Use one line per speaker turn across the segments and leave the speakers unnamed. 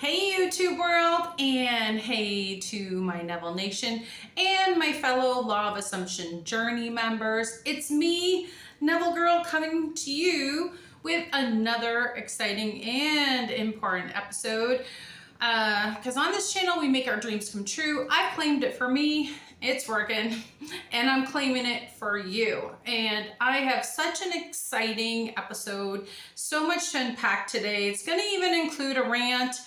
Hey YouTube world, and hey to my Neville Nation and my fellow Law of Assumption Journey members. It's me, Neville Girl, coming to you with another exciting and important episode. Because on this channel, we make our dreams come true. I've claimed it for me, it's working, and I'm claiming it for you. And I have such an exciting episode, so much to unpack today. It's gonna even include a rant,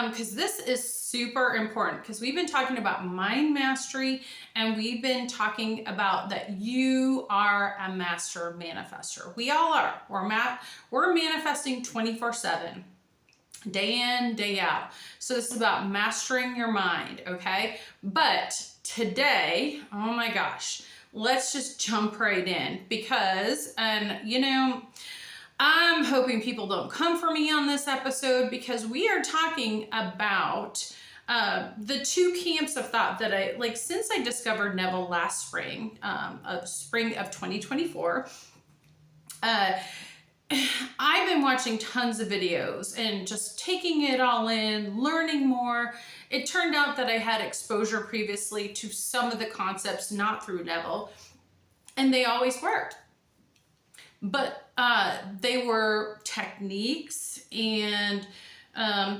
because this is super important, because we've been talking about mind mastery, and we've been talking about that you are a master manifester. We all are. We're manifesting 24/7. Day in, day out. So this is about mastering your mind, okay? But today, oh my gosh, let's just jump right in because, I'm hoping people don't come for me on this episode because we are talking about the two camps of thought that I, like, since I discovered Neville last spring of 2024, I've been watching tons of videos and just taking it all in, learning more. It turned out that I had exposure previously to some of the concepts, not through Neville, and they always worked. But they were techniques and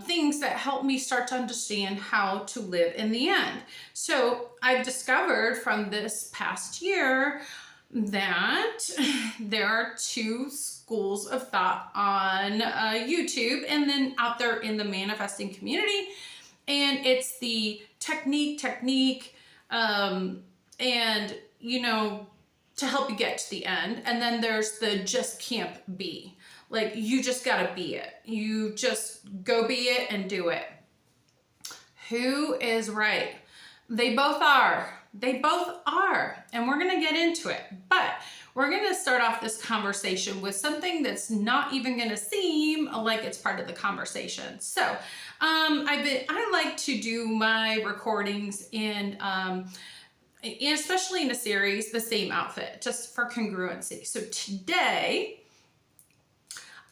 things that helped me start to understand how to live in the end. So I've discovered from this past year that there are two schools of thought on YouTube and then out there in the manifesting community. And it's the technique, and, to help you get to the end. And then there's the just can't be. Like, you just gotta be it. You just go be it and do it. Who is right? They both are. They both are. And we're gonna get into it. But we're gonna start off this conversation with something that's not even gonna seem like it's part of the conversation. So I like to do my recordings in especially in a series, the same outfit, just for congruency. So today,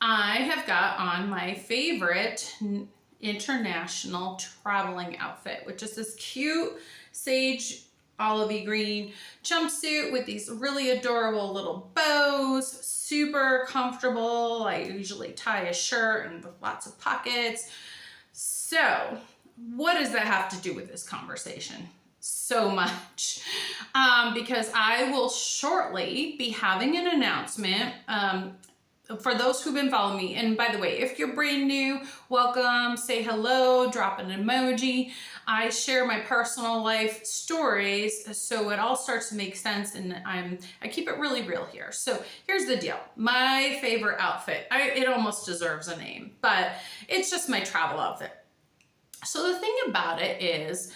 I have got on my favorite international traveling outfit, which is this cute sage olivey green jumpsuit with these really adorable little bows, super comfortable. I usually tie a shirt and with lots of pockets. So what does that have to do with this conversation? So much, because I will shortly be having an announcement for those who've been following me. And by the way, if you're brand new, welcome, say hello, drop an emoji. I share my personal life stories, so it all starts to make sense, and I keep it really real here. So here's the deal. My favorite outfit, it almost deserves a name, but it's just my travel outfit. So the thing about it is,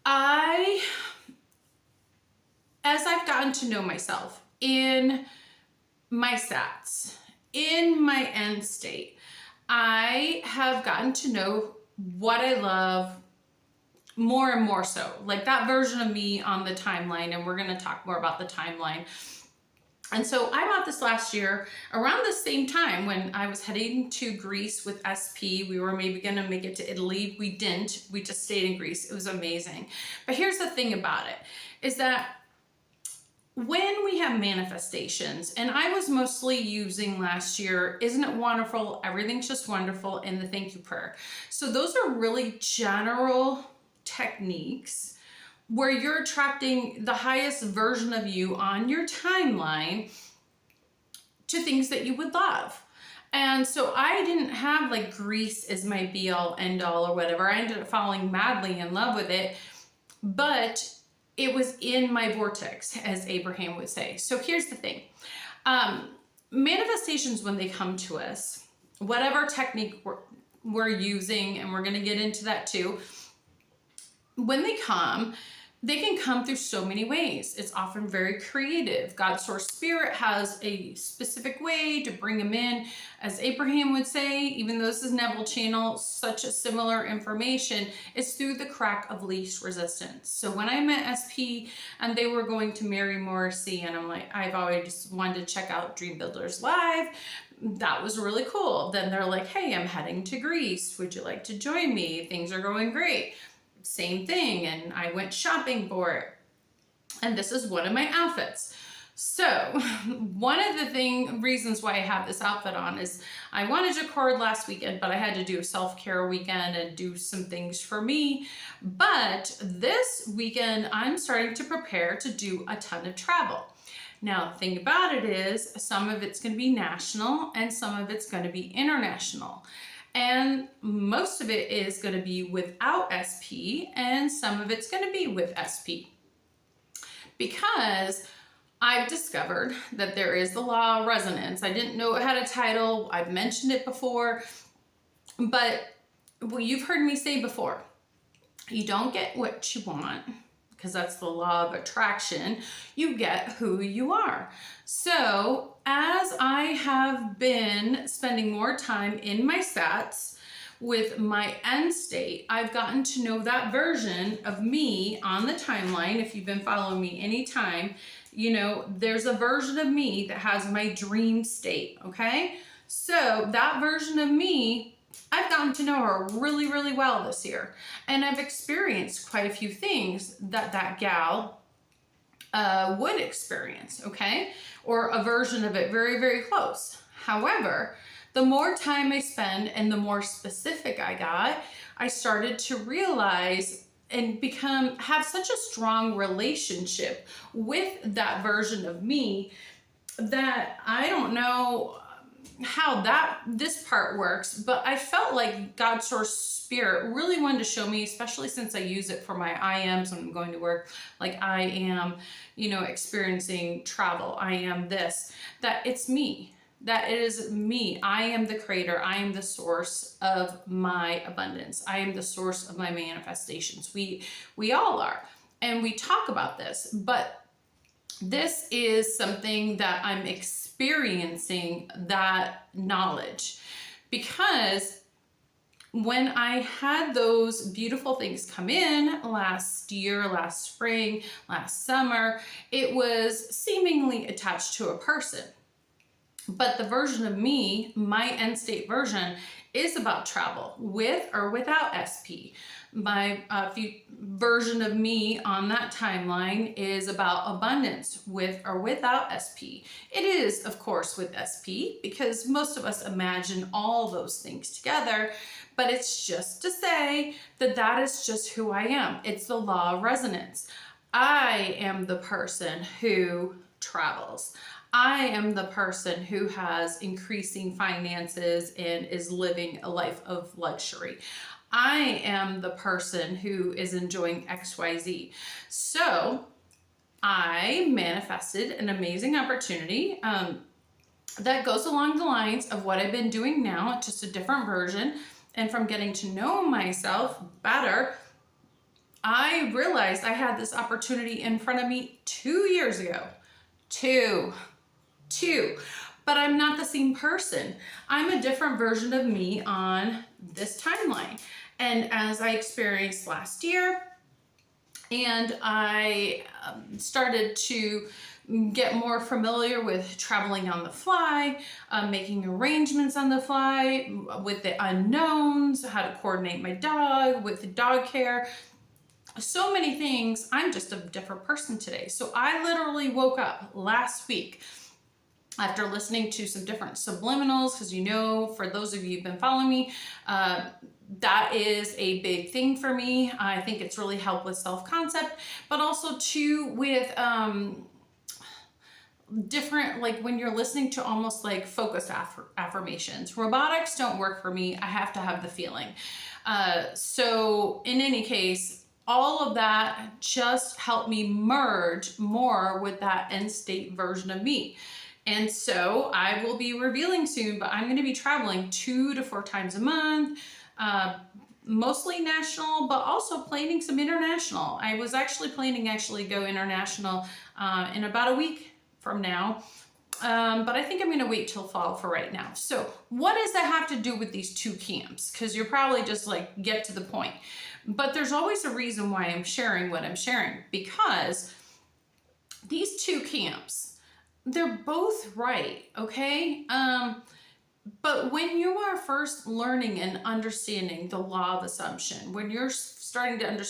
as I've gotten to know myself in my sats, in my end state, I have gotten to know what I love more and more so. Like that version of me on the timeline, and we're going to talk more about the timeline. And so I bought this last year around the same time when I was heading to Greece with SP. We were maybe going to make it to Italy. We didn't. We just stayed in Greece. It was amazing. But here's the thing about it, is that when we have manifestations, and I was mostly using last year, isn't it wonderful? Everything's just wonderful, and the thank you prayer. So those are really general techniques where you're attracting the highest version of you on your timeline to things that you would love. And so I didn't have like Greece as my be all end all or whatever. I ended up falling madly in love with it, but it was in my vortex, as Abraham would say. So here's the thing. Manifestations, when they come to us, whatever technique we're using, and we're going to get into that too, when they can come through so many ways. It's often very creative. God's source spirit has a specific way to bring them in. As Abraham would say, even though this is Neville channel, such a similar information, it's through the crack of least resistance. So when I met SP and they were going to marry Morrissey, and I'm like, I've always wanted to check out Dream Builders Live, that was really cool. Then they're like, hey, I'm heading to Greece. Would you like to join me? Things are going great. Same thing. And I went shopping for it. And this is one of my outfits. So one of the reasons why I have this outfit on is I wanted to record last weekend, but I had to do a self-care weekend and do some things for me. But this weekend, I'm starting to prepare to do a ton of travel. Now, the thing about it is some of it's going to be national and some of it's going to be international. And most of it is going to be without SP and some of it's going to be with SP. Because I've discovered that there is the law of resonance. I didn't know it had a title. I've mentioned it before, but well, you've heard me say before, you don't get what you want, because that's the law of attraction. You get who you are. So as I have been spending more time in my sats with my end state, I've gotten to know that version of me on the timeline. If you've been following me anytime, you know, there's a version of me that has my dream state, okay? So that version of me, I've gotten to know her really, really well this year. And I've experienced quite a few things that gal would experience, okay? Or a version of it very, very close. However, the more time I spend and the more specific I got, I started to realize and have such a strong relationship with that version of me that I don't know how this part works, but I felt like God's source spirit really wanted to show me, especially since I use it for my I ams when I'm going to work, like I am, you know, experiencing travel. I am this, that it's me. That it is me. I am the creator. I am the source of my abundance. I am the source of my manifestations. We all are. And we talk about this, but this is something that I'm experiencing that knowledge, because when I had those beautiful things come in last year, last spring, last summer, it was seemingly attached to a person. But the version of me, my end state version, is about travel with or without SP. My version of me on that timeline is about abundance with or without SP. It is, of course, with SP, because most of us imagine all those things together, but it's just to say that that is just who I am. It's the law of resonance. I am the person who travels. I am the person who has increasing finances and is living a life of luxury. I am the person who is enjoying XYZ. So I manifested an amazing opportunity that goes along the lines of what I've been doing now, just a different version. And from getting to know myself better, I realized I had this opportunity in front of me 2 years ago. Two. But I'm not the same person. I'm a different version of me on this timeline. And as I experienced last year, and I started to get more familiar with traveling on the fly, making arrangements on the fly, with the unknowns, how to coordinate my dog, with dog care, so many things. I'm just a different person today. So I literally woke up last week after listening to some different subliminals, because you know, for those of you who've been following me, that is a big thing for me. I think it's really helped with self-concept, but also too with different, like when you're listening to almost like focused affirmations. Robotics don't work for me. I have to have the feeling. So in any case, all of that just helped me merge more with that end state version of me. And so I will be revealing soon, but I'm going to be traveling 2 to 4 times a month, mostly national, but also planning some international. I was actually planning go international in about a week from now. But I think I'm going to wait till fall for right now. So what does that have to do with these 2 camps? Because you're probably just like, get to the point. But there's always a reason why I'm sharing what I'm sharing, because these 2 camps, they're both right, okay? But when you are first learning and understanding the law of assumption, when you're starting to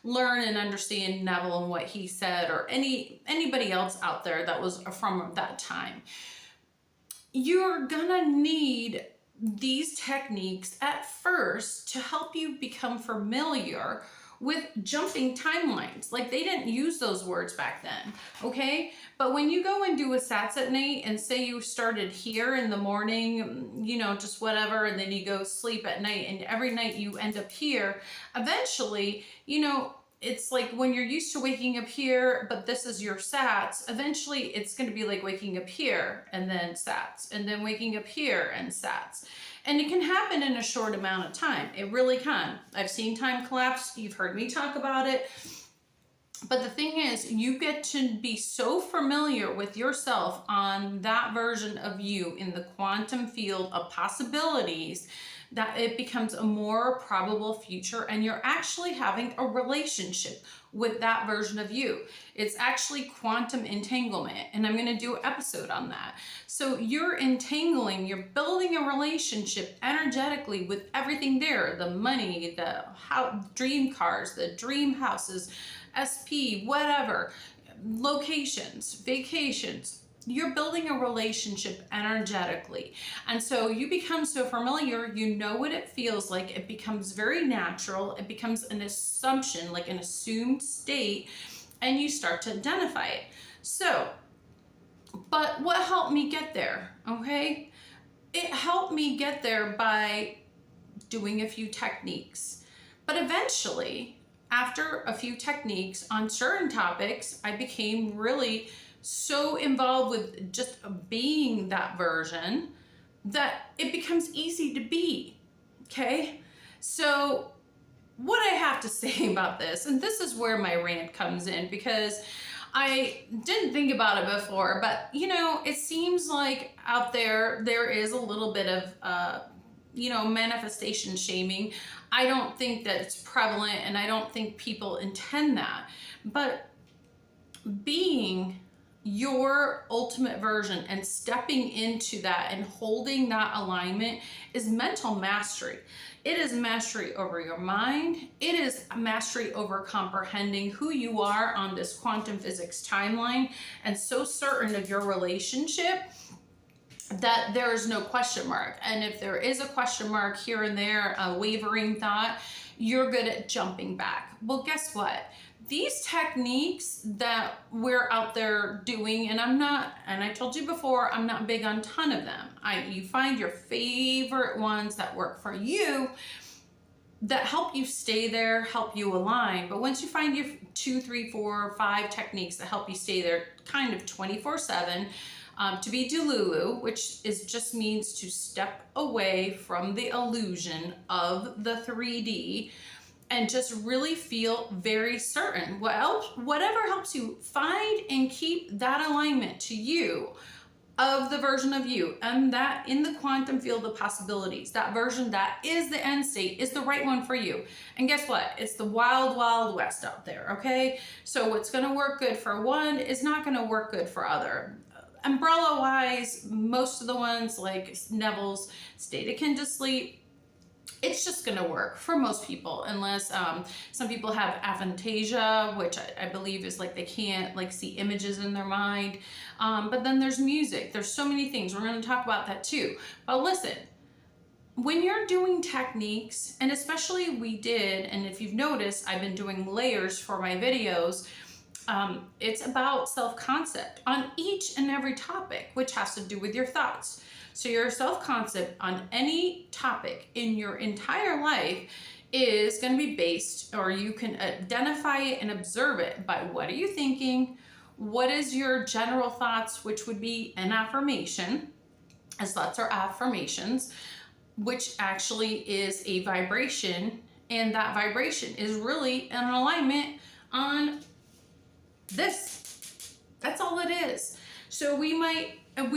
learn and understand Neville and what he said, or anybody else out there that was from that time, you're gonna need these techniques at first to help you become familiar with jumping timelines. Like, they didn't use those words back then, okay? But when you go and do a SATs at night, and say you started here in the morning, you know, just whatever, and then you go sleep at night, and every night you end up here, eventually, you know, it's like when you're used to waking up here, but this is your SATs, eventually it's going to be like waking up here and then SATs, and then waking up here and SATs. And it can happen in a short amount of time. It really can. I've seen time collapse. You've heard me talk about it. But the thing is, you get to be so familiar with yourself on that version of you in the quantum field of possibilities that it becomes a more probable future, and you're actually having a relationship with that version of you. It's actually quantum entanglement, and I'm going to do an episode on that. So you're entangling, you're building a relationship energetically with everything there, the money, the dream cars, the dream houses, SP, whatever, locations, vacations. You're building a relationship energetically. And so you become so familiar, you know what it feels like. It becomes very natural. It becomes an assumption, like an assumed state, and you start to identify it. So, but what helped me get there, okay? It helped me get there by doing a few techniques. But eventually, after a few techniques on certain topics, I became really so involved with just being that version that it becomes easy to be, okay? So what I have to say about this, and this is where my rant comes in, because I didn't think about it before, but you know, it seems like out there is a little bit of you know, manifestation shaming. I don't think that it's prevalent, and I don't think people intend that. But being your ultimate version and stepping into that and holding that alignment is mental mastery. It is mastery over your mind. It is mastery over comprehending who you are on this quantum physics timeline, and so certain of your relationship that there is no question mark. And if there is a question mark here and there, a wavering thought, you're good at jumping back. Well, guess what? These techniques that we're out there doing, and I told you before, I'm not big on a ton of them. You find your favorite ones that work for you, that help you stay there, help you align. But once you find your 2, 3, 4, 5 techniques that help you stay there kind of 24/7, to be delulu, which just means to step away from the illusion of the 3D, and just really feel very certain. Whatever helps you find and keep that alignment to you of the version of you, and that in the quantum field of possibilities, that version that is the end state is the right one for you. And guess what? It's the wild, wild west out there, okay? So what's gonna work good for one is not gonna work good for other. Umbrella wise, most of the ones like Neville's state akin to sleep, it's just going to work for most people, unless some people have aphantasia, which I believe is like they can't like see images in their mind. But then there's music. There's so many things. We're going to talk about that too. But listen, when you're doing techniques, and especially and if you've noticed, I've been doing layers for my videos. It's about self-concept on each and every topic, which has to do with your thoughts. So your self-concept on any topic in your entire life is going to be based, or you can identify it and observe it by what are you thinking, what is your general thoughts, which would be an affirmation, as thoughts are affirmations, which actually is a vibration, and that vibration is really an alignment on this. That's all it is. So we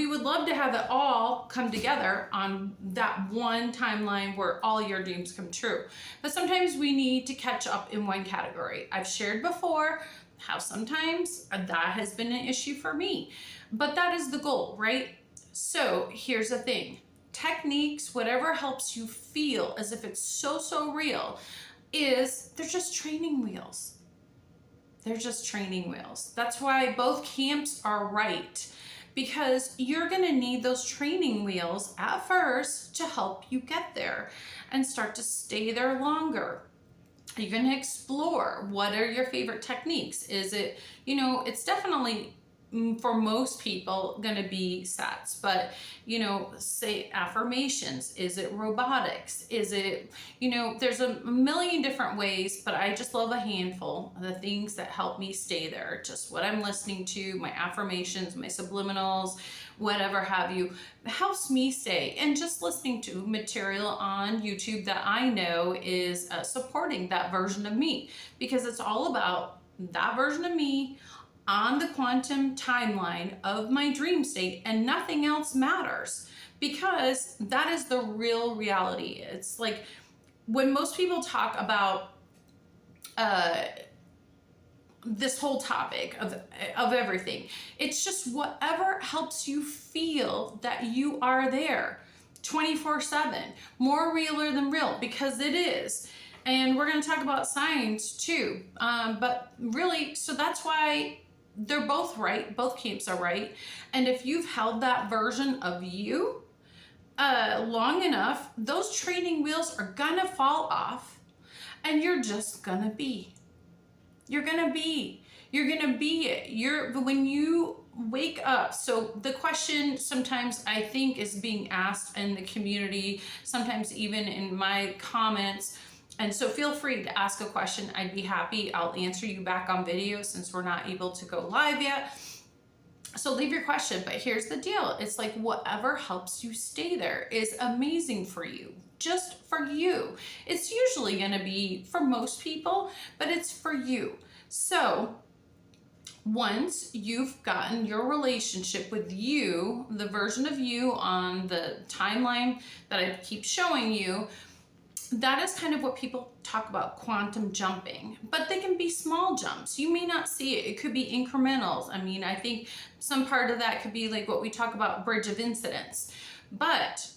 would love to have it all come together on that one timeline where all your dreams come true. But sometimes we need to catch up in one category. I've shared before how sometimes that has been an issue for me, but that is the goal, right? So here's the thing. techniques, whatever helps you feel as if it's so real, they're just training wheels. They're just training wheels. That's why both camps are right, because you're going to need those training wheels at first to help you get there and start to stay there longer. You're going to explore what are your favorite techniques. Is it, it's definitely for most people going to be sats, but say affirmations. Is it robotics? Is it, there's a million different ways, but I just love a handful of the things that help me stay there. Just what I'm listening to, my affirmations, my subliminals, whatever have you, helps me stay. And just listening to material on YouTube that I know is supporting that version of me, because it's all about that version of me on the quantum timeline of my dream state, and nothing else matters, because that is the real reality. It's like when most people talk about this whole topic of everything, it's just whatever helps you feel that you are there 24/7, more realer than real, because it is. And we're going to talk about science too, but really, so that's why they're both right. Both camps are right. And if you've held that version of you long enough, those training wheels are gonna fall off, and you're just gonna be. You're gonna be it. When you wake up. So the question sometimes I think is being asked in the community, sometimes even in my comments. And so feel free to ask a question. I'd be happy. I'll answer you back on video since we're not able to go live yet. So leave your question, but here's the deal. It's like whatever helps you stay there is amazing for you, just for you. It's usually going to be for most people, but it's for you. So once you've gotten your relationship with you, the version of you on the timeline that I keep showing you, that is kind of what people talk about, quantum jumping, but they can be small jumps. You may not see it. It could be incrementals. I mean, I think some part of that could be like what we talk about, bridge of incidents, but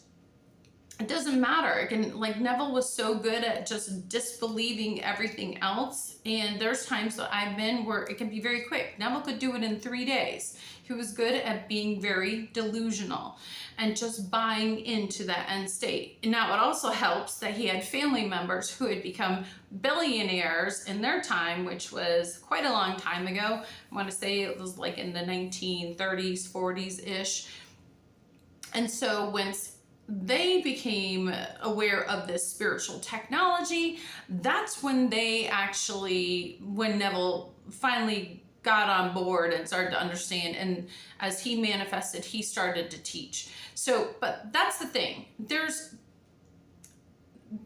it doesn't matter. It can, like Neville was so good at just disbelieving everything else. And there's times that I've been where it can be very quick. Neville could do it in 3 days. He was good at being very delusional and just buying into that end state. And now it also helps that he had family members who had become billionaires in their time, which was quite a long time ago. I want to say it was like in the 1930s, 40s-ish. And so once they became aware of this spiritual technology, that's when when Neville finally got on board and started to understand, and as he manifested, he started to teach. So, but that's the thing. There's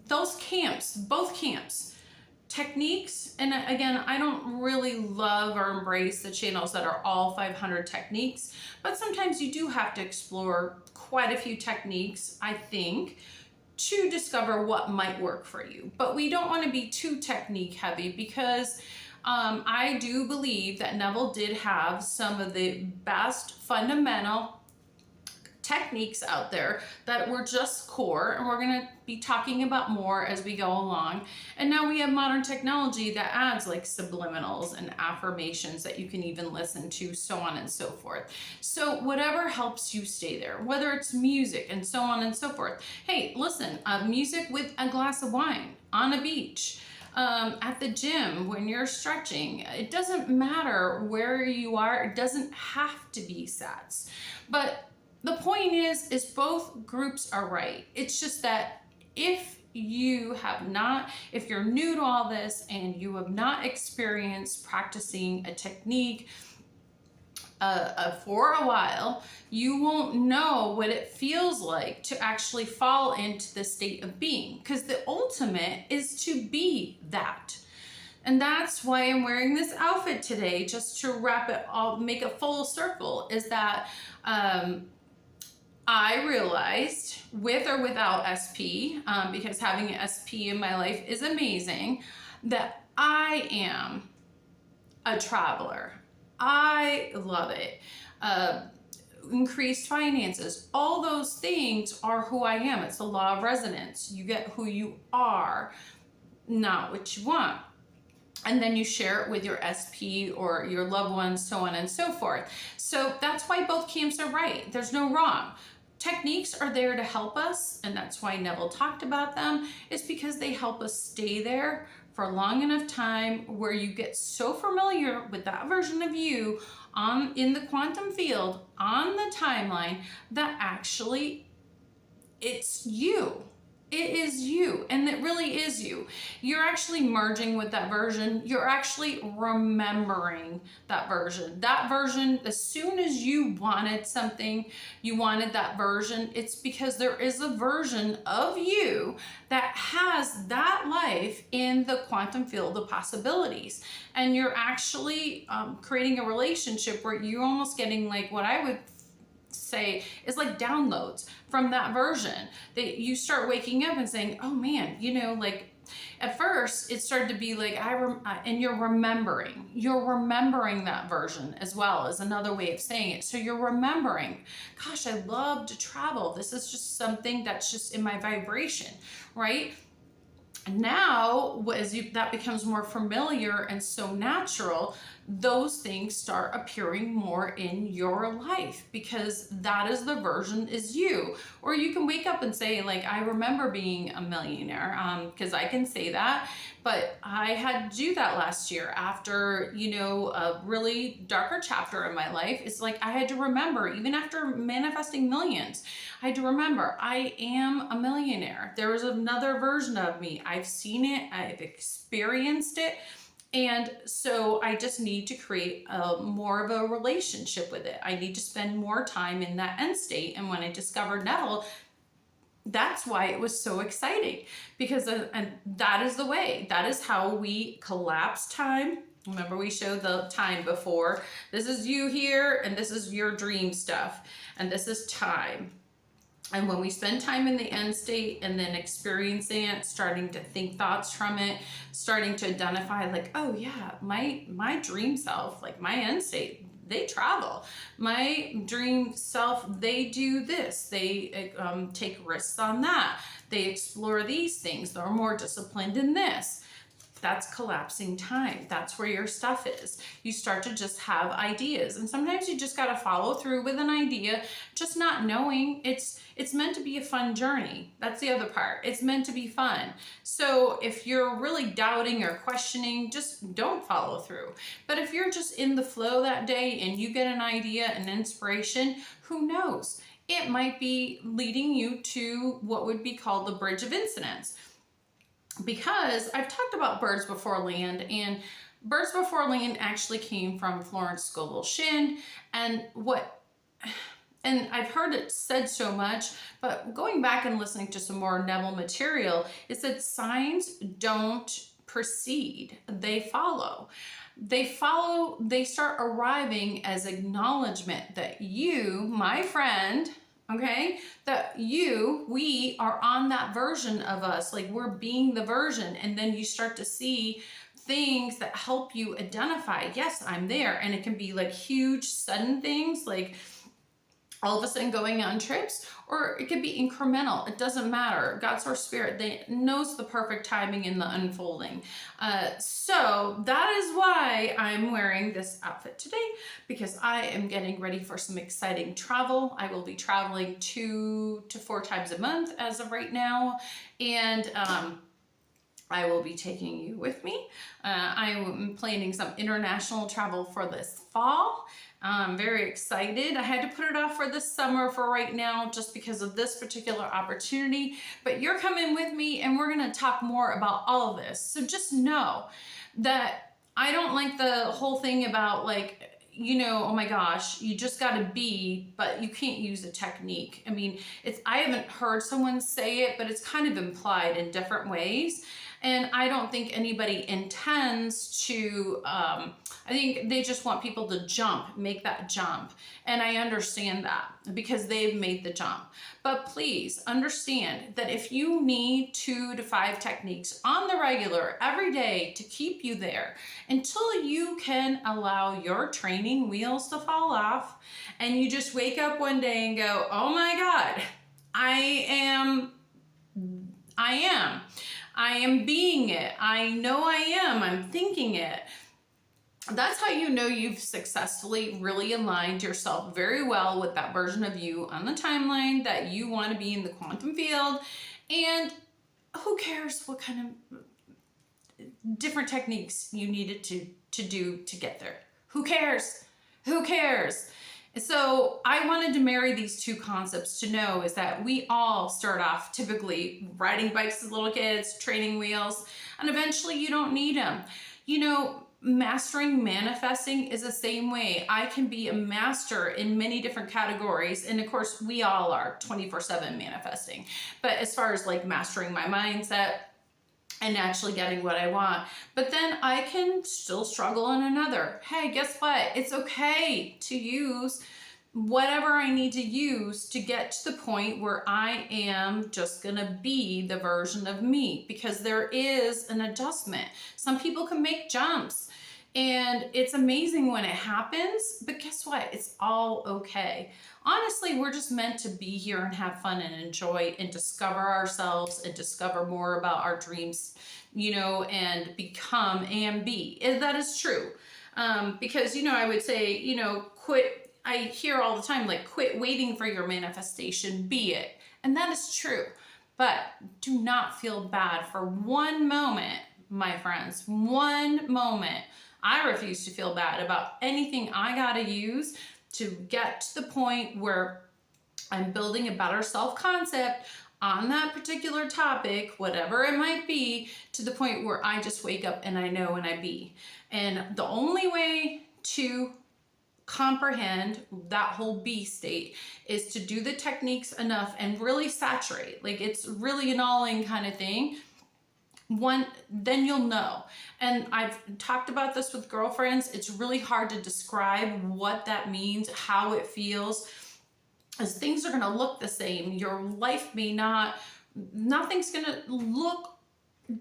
those camps, both camps, techniques, and again, I don't really love or embrace the channels that are all 500 techniques, but sometimes you do have to explore quite a few techniques, I think, to discover what might work for you. But we don't want to be too technique heavy, because I do believe that Neville did have some of the best fundamental techniques out there that were just core, and we're going to be talking about more as we go along. And now we have modern technology that adds like subliminals and affirmations that you can even listen to, so on and so forth. So whatever helps you stay there, whether it's music and so on and so forth. Hey, listen, music with a glass of wine on a beach, at the gym when you're stretching. It doesn't matter where you are. It doesn't have to be sats. But the point is both groups are right. It's just that if you're new to all this and you have not experienced practicing a technique for a while, you won't know what it feels like to actually fall into the state of being, because the ultimate is to be that. And that's why I'm wearing this outfit today, just to wrap it all, make a full circle, is that I realized, with or without SP, because having an SP in my life is amazing, that I am a traveler. I love it. increased finances. All those things are who I am. It's the law of resonance. You get who you are, not what you want. And then you share it with your SP or your loved ones, so on and so forth. So that's why both camps are right. There's no wrong. Techniques are there to help us, and that's why Neville talked about them. It's because they help us stay there for a long enough time where you get so familiar with that version of you in the quantum field, on the timeline, that actually it's you. It is you, and it really is you. You're actually merging with that version. You're actually remembering that version. That version, as soon as you wanted something, you wanted that version, it's because there is a version of you that has that life in the quantum field of possibilities. And you're actually creating a relationship where you're almost getting like what I would say is like downloads from that version, that you start waking up and saying, oh man, you know, like at first it started to be like and you're remembering that version as well, as another way of saying it. So you're remembering, gosh, I love to travel. This is just something that's just in my vibration, right? Now, that becomes more familiar and so natural, those things start appearing more in your life, because that is the version is you. Or you can wake up and say, like, I remember being a millionaire, because I can say that, but I had to do that last year after, you know, a really darker chapter in my life. It's like I had to remember, even after manifesting millions, I had to remember I am a millionaire. There was another version of me. I've seen it, I've experienced it. And so I just need to create more of a relationship with it. I need to spend more time in that end state. And when I discovered Neville, that's why it was so exciting, because and that is the way. That is how we collapse time. Remember, we showed the time before. This is you here, and this is your dream stuff, and this is time. And when we spend time in the end state and then experiencing it, starting to think thoughts from it, starting to identify like, oh yeah, my dream self, like my end state, they travel. My dream self, they do this. They take risks on that. They explore these things. They're more disciplined in this. That's collapsing time. That's where your stuff is. You start to just have ideas, and sometimes you just got to follow through with an idea, just not knowing it's meant to be a fun journey. That's the other part. It's meant to be fun. So if you're really doubting or questioning, just don't follow through. But if you're just in the flow that day and you get an idea, an inspiration, who knows? It might be leading you to what would be called the bridge of incidents. Because I've talked about Birds Before Land, and Birds Before Land actually came from Florence Scovel Shinn, and I've heard it said so much, but going back and listening to some more Neville material, it said signs don't precede, they follow. They start arriving as acknowledgement that you, my friend, okay, that we are on that version of us, like we're being the version. And then you start to see things that help you identify, yes, I'm there. And it can be like huge sudden things, like all of a sudden going on trips, or it could be incremental. It doesn't matter. God, Source, Spirit, they knows the perfect timing in the unfolding. So that is why I'm wearing this outfit today, because I am getting ready for some exciting travel. I will be traveling 2 to 4 times a month as of right now. And I will be taking you with me. I am planning some international travel for this fall. I'm very excited. I had to put it off for this summer for right now just because of this particular opportunity, but you're coming with me and we're going to talk more about all of this. So just know that I don't like the whole thing about like, you know, oh my gosh, you just got to be, but you can't use a technique. I mean, I haven't heard someone say it, but it's kind of implied in different ways. And I don't think anybody intends to, I think they just want people to make that jump. And I understand that because they've made the jump. But please understand that if you need 2 to 5 techniques on the regular every day to keep you there until you can allow your training wheels to fall off and you just wake up one day and go, oh my God, I am being it. I know I am. I'm thinking it. That's how you know you've successfully really aligned yourself very well with that version of you on the timeline that you want to be in the quantum field. And who cares what kind of different techniques you needed to do to get there? Who cares? Who cares? So I wanted to marry these two concepts to know is that we all start off typically riding bikes as little kids, training wheels, and eventually you don't need them. You know, mastering manifesting is the same way. I can be a master in many different categories. And of course, we all are 24/7 manifesting. But as far as like mastering my mindset, and actually getting what I want. But then I can still struggle in another. Hey, guess what? It's okay to use whatever I need to use to get to the point where I am just gonna be the version of me, because there is an adjustment. Some people can make jumps and it's amazing when it happens, but guess what? It's all okay. Honestly, we're just meant to be here and have fun and enjoy and discover ourselves and discover more about our dreams, you know, and become and be. And that is true. Because, you know, I would say, you know, quit. I hear all the time, like, quit waiting for your manifestation, be it. And that is true. But do not feel bad for one moment, my friends, one moment. I refuse to feel bad about anything I got to use to get to the point where I'm building a better self-concept on that particular topic, whatever it might be, to the point where I just wake up and I know and I be. And the only way to comprehend that whole be state is to do the techniques enough and really saturate. Like, it's really an all-in kind of thing. Then you'll know. And I've talked about this with girlfriends. It's really hard to describe what that means, how it feels, as things are going to look the same. Your life may not, nothing's going to look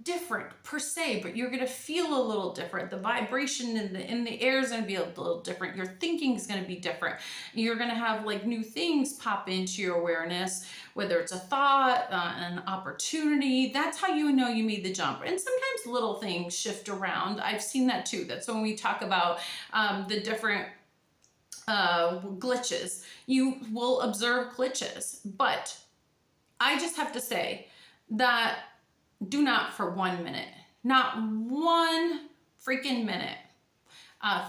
different per se, but you're going to feel a little different. The vibration in the air is going to be a little different. Your thinking is going to be different. You're going to have like new things pop into your awareness, whether it's a thought, an opportunity. That's how you know you made the jump. And sometimes little things shift around. I've seen that too. That's when we talk about the different glitches. You will observe glitches, but I just have to say that do not for 1 minute, not one freaking minute,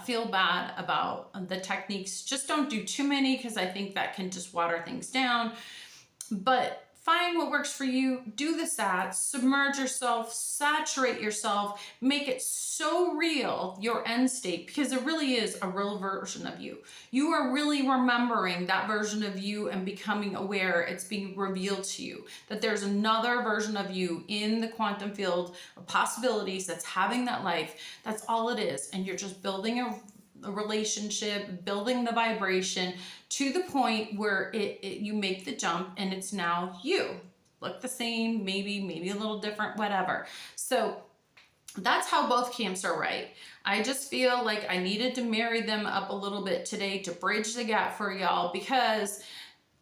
feel bad about the techniques. Just don't do too many, because I think that can just water things down. But find what works for you, do the sats, submerge yourself, saturate yourself, make it so real, your end state, because it really is a real version of you. You are really remembering that version of you and becoming aware it's being revealed to you, that there's another version of you in the quantum field of possibilities that's having that life. That's all it is. And you're just building a relationship, building the vibration to the point where you make the jump and it's now you. Look the same, maybe a little different, whatever. So that's how both camps are right. I just feel like I needed to marry them up a little bit today to bridge the gap for y'all, because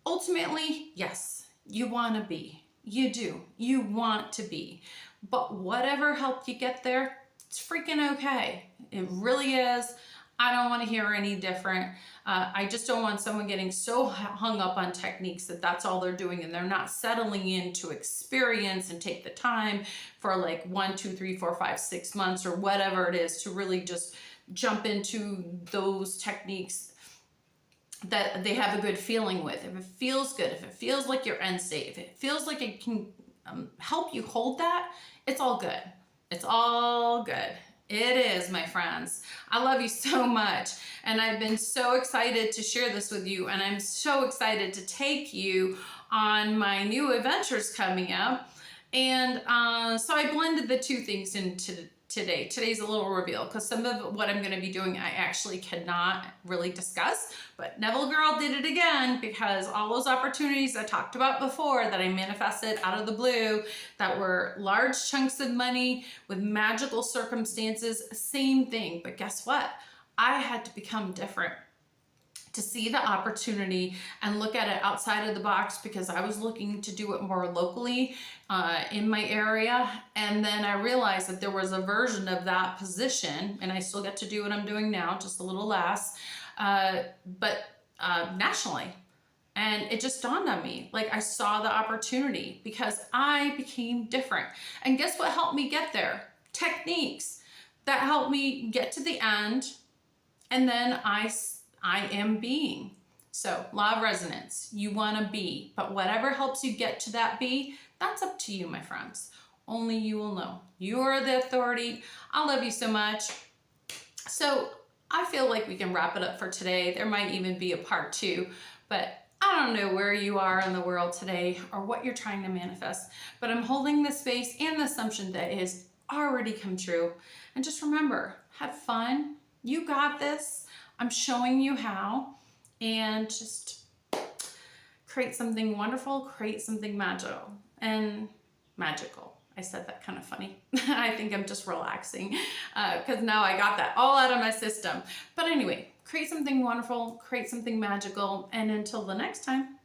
ultimately, yes, you want to be. You do. You want to be. But whatever helped you get there, it's freaking okay. It really is. I don't want to hear any different. I just don't want someone getting so hung up on techniques that that's all they're doing, and they're not settling in to experience and take the time for like 1, 2, 3, 4, 5, 6 months or whatever it is to really just jump into those techniques that they have a good feeling with. If it feels good, if it feels like your end state, if it feels like it can help you hold that, it's all good. It's all good. It is, my friends. I love you so much. And I've been so excited to share this with you. And I'm so excited to take you on my new adventures coming up. And so I blended the two things into today. Today's a little reveal because some of what I'm going to be doing I actually cannot really discuss. But Neville Girl did it again because all those opportunities I talked about before that I manifested out of the blue that were large chunks of money with magical circumstances, same thing. But guess what? I had to become different to see the opportunity and look at it outside of the box because I was looking to do it more locally in my area. And then I realized that there was a version of that position, and I still get to do what I'm doing now, just a little less, but nationally. And it just dawned on me, like I saw the opportunity because I became different. And guess what helped me get there? Techniques that helped me get to the end. And then I am being. So law of resonance, you want to be, but whatever helps you get to that be, that's up to you, my friends. Only you will know. You are the authority. I love you so much. So I feel like we can wrap it up for today. There might even be a part 2, but I don't know where you are in the world today or what you're trying to manifest, but I'm holding the space and the assumption that it has already come true. And just remember, have fun. You got this. I'm showing you how, and just create something wonderful, create something magical. I said that kind of funny. I think I'm just relaxing because now I got that all out of my system. But anyway, create something wonderful, create something magical, and until the next time,